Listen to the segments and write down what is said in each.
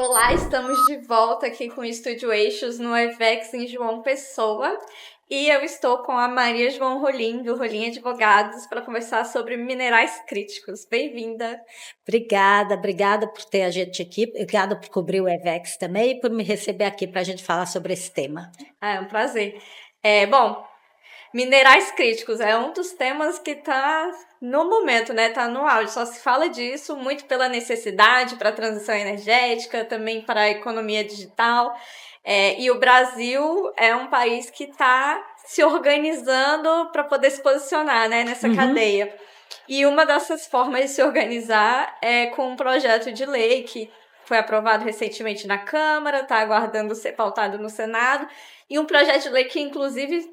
Olá, estamos de volta aqui com o Estúdio Eixos no EVEX em João Pessoa. E eu estou com a Maria João Rolim, do Rolim Advogados, para conversar sobre minerais críticos. Bem-vinda. Obrigada por ter a gente aqui, obrigada por cobrir o EVEX também e por me receber aqui para a gente falar sobre esse tema. É um prazer. Bom, minerais críticos é um dos temas que está no momento, né? Está no auge. Só se fala disso muito pela necessidade para a transição energética, também para a economia digital. E o Brasil é um país que está se organizando para poder se posicionar, né, nessa cadeia. E uma dessas formas de se organizar é com um projeto de lei que foi aprovado recentemente na Câmara, está aguardando ser pautado no Senado, e um projeto de lei que, inclusive,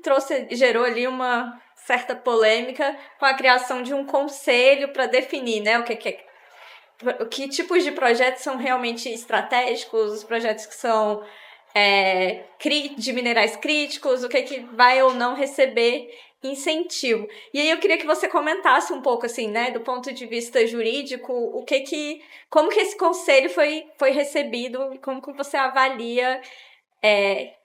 gerou ali uma certa polêmica com a criação de um conselho para definir, né, que tipos de projetos são realmente estratégicos, os projetos que são de minerais críticos, o que vai ou não receber incentivo. E aí eu queria que você comentasse um pouco, assim, né, do ponto de vista jurídico, como que esse conselho foi recebido e como que você avalia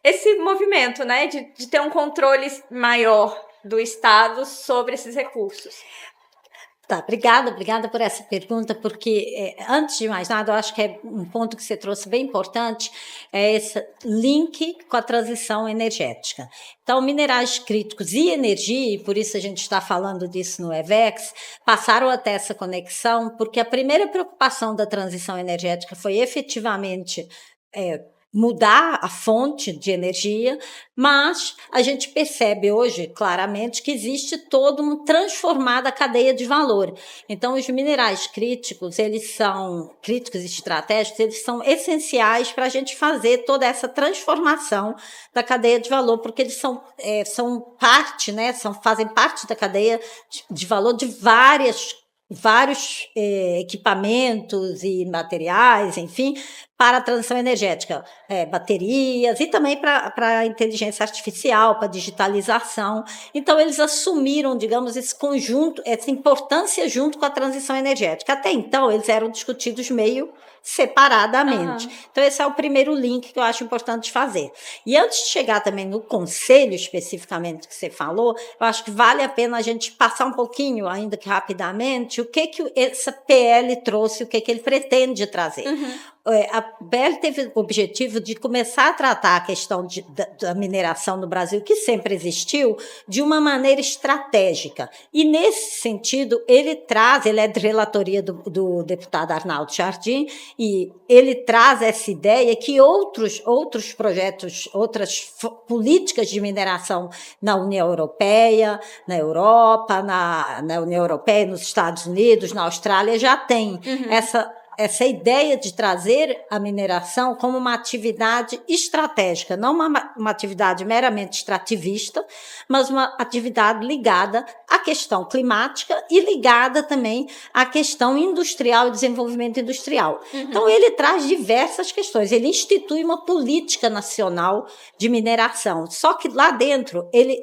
esse movimento, né, de ter um controle maior do Estado sobre esses recursos. Tá, obrigada por essa pergunta, porque antes de mais nada, eu acho que é um ponto que você trouxe bem importante, é esse link com a transição energética. Então, minerais críticos e energia, e por isso a gente está falando disso no EVEX, passaram a ter essa conexão, porque a primeira preocupação da transição energética foi efetivamente mudar a fonte de energia, mas a gente percebe hoje claramente que existe toda uma transformada cadeia de valor. Então, os minerais críticos, eles são críticos e estratégicos, eles são essenciais para a gente fazer toda essa transformação da cadeia de valor, porque eles são parte, né, fazem parte da cadeia de valor de vários equipamentos e materiais, enfim, para a transição energética, baterias e também para a inteligência artificial, para a digitalização. Então, eles assumiram, digamos, esse conjunto, essa importância junto com a transição energética. Até então, eles eram discutidos meio separadamente. Então, esse é o primeiro link que eu acho importante fazer. E antes de chegar também no conselho especificamente que você falou, eu acho que vale a pena a gente passar um pouquinho, ainda que rapidamente, o que essa PL trouxe, o que ele pretende trazer. A PL teve o objetivo de começar a tratar a questão da mineração no Brasil, que sempre existiu, de uma maneira estratégica. E, nesse sentido, ele é de relatoria do deputado Arnaldo Jardim, e ele traz essa ideia que outros projetos, outras políticas de mineração na União Europeia, na Europa, na União Europeia, nos Estados Unidos, na Austrália, já têm essa ideia de trazer a mineração como uma atividade estratégica, não uma atividade meramente extrativista, mas uma atividade ligada à questão climática e ligada também à questão industrial e desenvolvimento industrial. Então, ele traz diversas questões, ele institui uma política nacional de mineração, só que lá dentro ele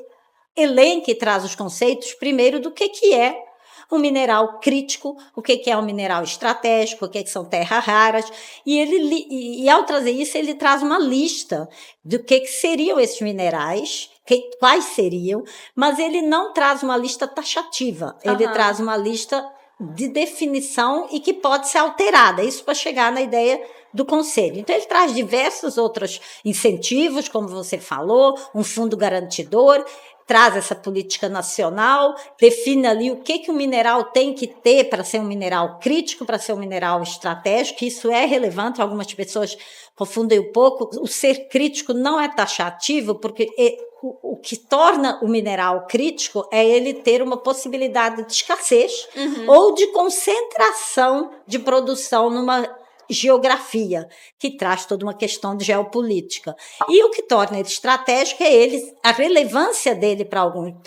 elenca e traz os conceitos, primeiro, do que é um mineral crítico, o que é um mineral estratégico, o que são terras raras, e ao trazer isso, ele traz uma lista do que seriam esses minerais, quais seriam, mas ele não traz uma lista taxativa, ele traz uma lista de definição e que pode ser alterada, isso para chegar na ideia do conselho. Então, ele traz diversos outros incentivos, como você falou, um fundo garantidor, traz essa política nacional, define ali o que o mineral tem que ter para ser um mineral crítico, para ser um mineral estratégico, isso é relevante, algumas pessoas confundem um pouco, o ser crítico não é taxativo, porque o que torna o mineral crítico é ele ter uma possibilidade de escassez ou de concentração de produção numa geografia, que traz toda uma questão de geopolítica. E o que torna ele estratégico é a relevância dele para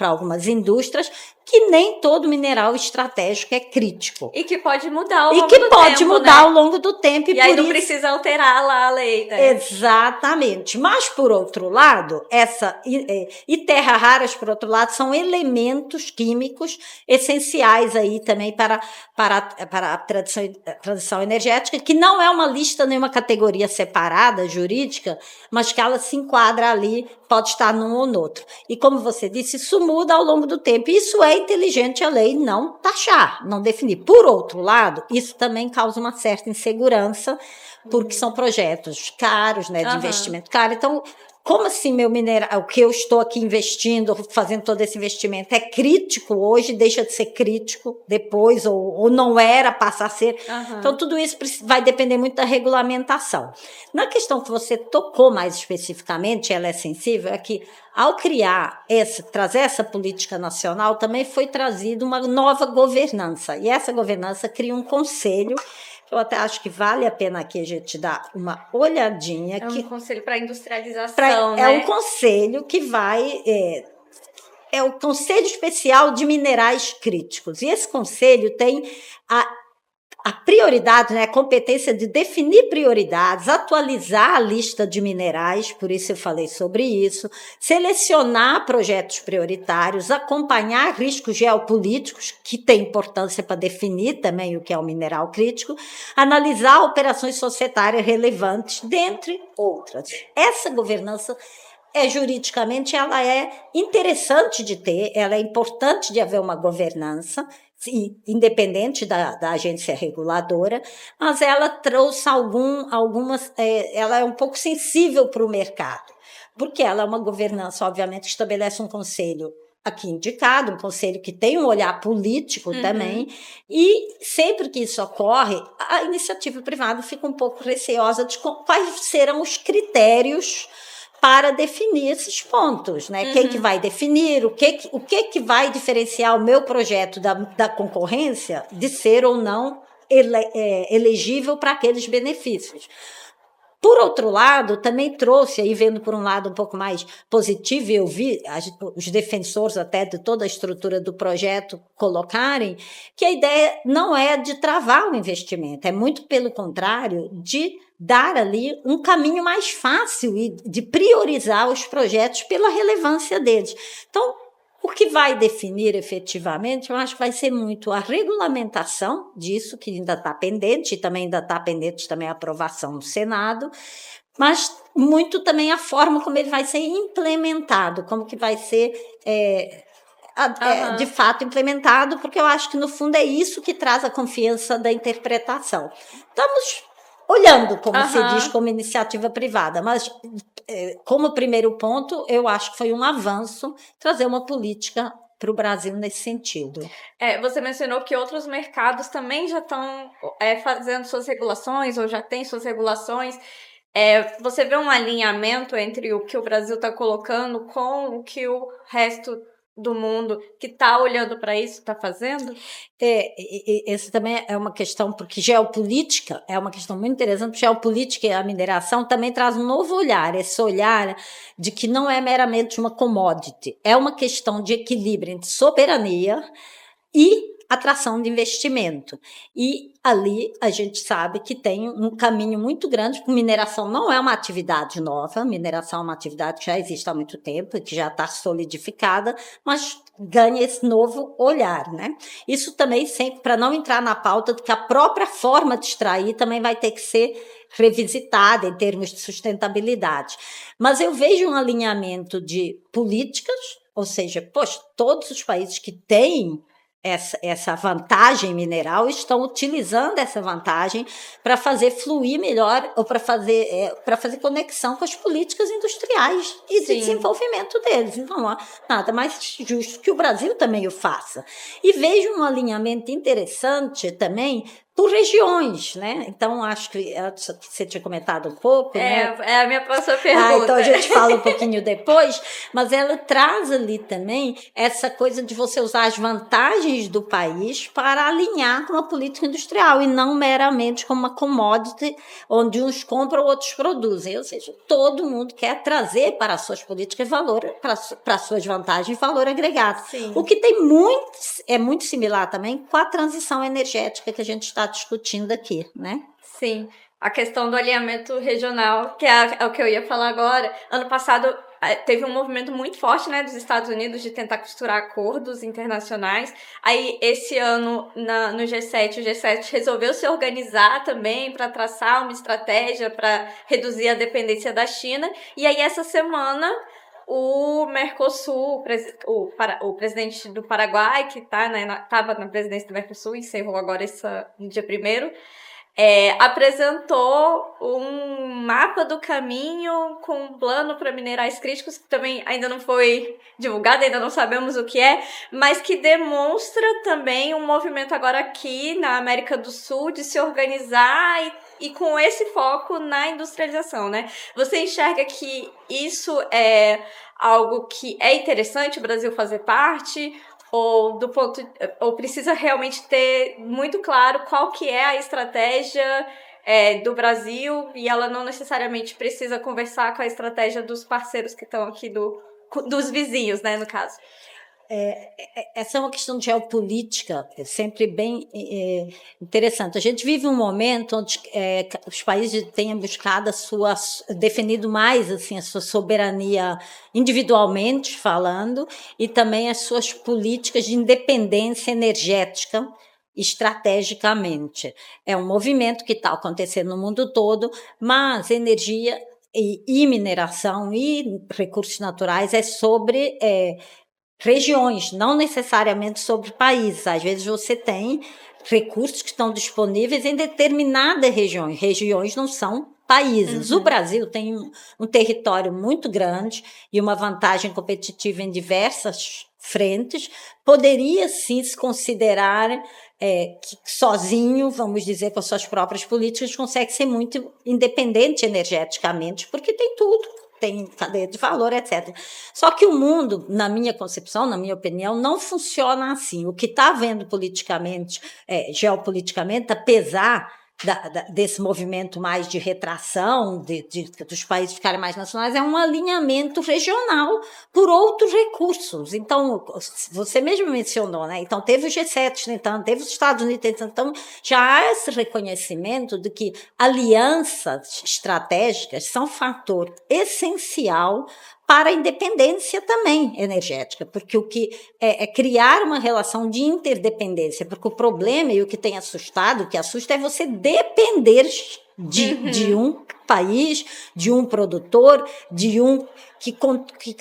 algumas indústrias que nem todo mineral estratégico é crítico. E que pode mudar ao longo E que do pode tempo, mudar né? ao longo do tempo. E aí não precisa alterar lá a lei, né? Exatamente. Mas, por outro lado, e terras raras, por outro lado, são elementos químicos essenciais aí também para a transição energética, que não é uma lista, nenhuma categoria separada, jurídica, mas que ela se enquadra ali, pode estar num ou no outro. E como você disse, isso muda ao longo do tempo. Isso é inteligente a lei não taxar, não definir. Por outro lado, isso também causa uma certa insegurança, porque são projetos caros, né, de investimento caro. Então, como assim meu mineral, o que eu estou aqui investindo, fazendo todo esse investimento, é crítico hoje, deixa de ser crítico depois, ou não era, passa a ser. Então, tudo isso vai depender muito da regulamentação. Na questão que você tocou mais especificamente, ela é sensível, é que ao trazer essa política nacional, também foi trazida uma nova governança. E essa governança cria um conselho. Eu até acho que vale a pena aqui a gente dar uma olhadinha. É um conselho para industrialização, né? É um conselho que vai... É o Conselho Especial de Minerais Críticos. E esse conselho tem a prioridade, né, a competência de definir prioridades, atualizar a lista de minerais, por isso eu falei sobre isso, selecionar projetos prioritários, acompanhar riscos geopolíticos, que tem importância para definir também o que é o mineral crítico, analisar operações societárias relevantes, dentre outras. Essa governança juridicamente, ela é interessante de ter, ela é importante de haver uma governança, independente da agência reguladora, mas ela trouxe algumas, ela é um pouco sensível para o mercado, porque ela é uma governança, obviamente, que estabelece um conselho aqui indicado, um conselho que tem um olhar político também, e sempre que isso ocorre, a iniciativa privada fica um pouco receosa de quais serão os critérios para definir esses pontos, né? Quem que vai definir, o que vai diferenciar o meu projeto da concorrência de ser ou não elegível para aqueles benefícios. Por outro lado, também trouxe, aí vendo por um lado um pouco mais positivo, e eu vi os defensores até de toda a estrutura do projeto colocarem, que a ideia não é de travar o investimento, é muito pelo contrário, de dar ali um caminho mais fácil e de priorizar os projetos pela relevância deles. Então, o que vai definir efetivamente, eu acho que vai ser muito a regulamentação disso, que ainda está pendente, e também ainda está pendente também a aprovação no Senado, mas muito também a forma como ele vai ser implementado, como que vai ser de fato implementado, porque eu acho que no fundo é isso que traz a confiança da interpretação. Estamos olhando, como se diz, como iniciativa privada, mas como primeiro ponto, eu acho que foi um avanço trazer uma política para o Brasil nesse sentido. Você mencionou que outros mercados também já estão fazendo suas regulações, ou já têm suas regulações. Você vê um alinhamento entre o que o Brasil está colocando com o que o resto do mundo que está olhando para isso está fazendo? Essa também é uma questão, porque geopolítica é uma questão muito interessante, porque geopolítica e a mineração também traz um novo olhar, esse olhar de que não é meramente uma commodity, é uma questão de equilíbrio entre soberania e atração de investimento. E ali a gente sabe que tem um caminho muito grande, porque mineração não é uma atividade nova, mineração é uma atividade que já existe há muito tempo, que já está solidificada, mas ganha esse novo olhar, né? Isso também sempre para não entrar na pauta de que a própria forma de extrair também vai ter que ser revisitada em termos de sustentabilidade. Mas eu vejo um alinhamento de políticas, ou seja, todos os países que têm essa vantagem mineral estão utilizando essa vantagem para fazer fluir melhor ou para fazer conexão com as políticas industriais e de desenvolvimento deles. Então, nada mais justo que o Brasil também o faça. E vejo um alinhamento interessante também por regiões, né? Então, acho que você tinha comentado um pouco, né? É a minha próxima pergunta. Então a gente fala um pouquinho depois, mas ela traz ali também essa coisa de você usar as vantagens do país para alinhar com a política industrial e não meramente como uma commodity onde uns compram, outros produzem. Ou seja, todo mundo quer trazer para as suas políticas valor, para as suas vantagens, valor agregado. Sim. O que é muito similar também com a transição energética que a gente está discutindo aqui, né? Sim, a questão do alinhamento regional, que é o que eu ia falar agora. Ano passado teve um movimento muito forte, né, dos Estados Unidos de tentar costurar acordos internacionais. Aí, esse ano, no G7, o G7 resolveu se organizar também para traçar uma estratégia para reduzir a dependência da China. E aí, essa semana, o Mercosul, o presidente do Paraguai, que estava na presidência do Mercosul, encerrou agora no dia 1º, apresentou um mapa do caminho com um plano para minerais críticos, que também ainda não foi divulgado, ainda não sabemos o que é, mas que demonstra também um movimento agora aqui na América do Sul de se organizar e com esse foco na industrialização, né? Você enxerga que isso é algo que é interessante o Brasil fazer parte? Ou precisa realmente ter muito claro qual que é a estratégia do Brasil e ela não necessariamente precisa conversar com a estratégia dos parceiros que estão aqui, dos vizinhos, né, no caso? Essa é uma questão de geopolítica, é sempre bem interessante. A gente vive um momento onde os países têm buscado definido mais assim, a sua soberania individualmente falando e também as suas políticas de independência energética estrategicamente. É um movimento que está acontecendo no mundo todo, mas energia e mineração e recursos naturais é sobre regiões, não necessariamente sobre países. Às vezes você tem recursos que estão disponíveis em determinadas regiões. Regiões não são países. O Brasil tem um território muito grande e uma vantagem competitiva em diversas frentes. Poderia sim se considerar que sozinho, vamos dizer, com as suas próprias políticas, consegue ser muito independente energeticamente, porque tem tudo. Tem cadeia de valor, etc. Só que o mundo, na minha concepção, na minha opinião, não funciona assim. O que está havendo politicamente, geopoliticamente, apesar desse movimento mais de retração, dos países ficarem mais nacionais, é um alinhamento regional por outros recursos. Então, você mesmo mencionou, né? Então, teve o G7, então, teve os Estados Unidos, então, já há esse reconhecimento de que alianças estratégicas são um fator essencial para a independência também energética, porque o que é criar uma relação de interdependência, porque o problema e o que tem assustado, o que assusta é você depender de um país, de um produtor, de um que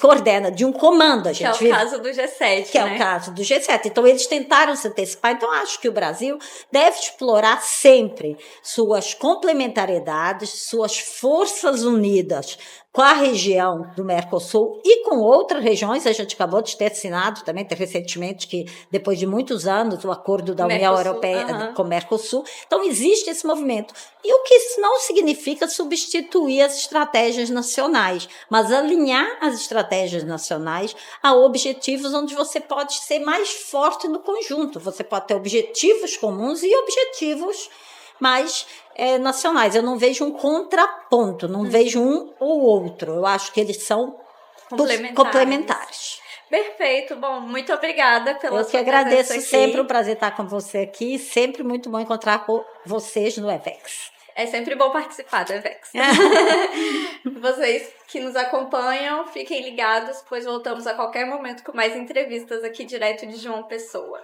coordena, de um comando. A gente que é o caso do G7, que é o caso do G7. Então, eles tentaram se antecipar. Então, acho que o Brasil deve explorar sempre suas complementariedades, suas forças unidas com a região do Mercosul e com outras regiões. A gente acabou de ter assinado também recentemente, que depois de muitos anos, o acordo da União Europeia com o Mercosul. Então, existe esse movimento. E o que isso não significa substituir as estratégias nacionais, mas alinhar as estratégias nacionais a objetivos onde você pode ser mais forte no conjunto. Você pode ter objetivos comuns e objetivos mais nacionais. Eu não vejo um contraponto, não vejo um ou outro. Eu acho que eles são complementares. Perfeito. Bom, muito obrigada pela sua presença aqui. Eu que agradeço, sempre um prazer estar com você aqui, sempre muito bom encontrar com vocês no EVEX. É sempre bom participar do EVEX. Vocês que nos acompanham, fiquem ligados, pois voltamos a qualquer momento com mais entrevistas aqui direto de João Pessoa.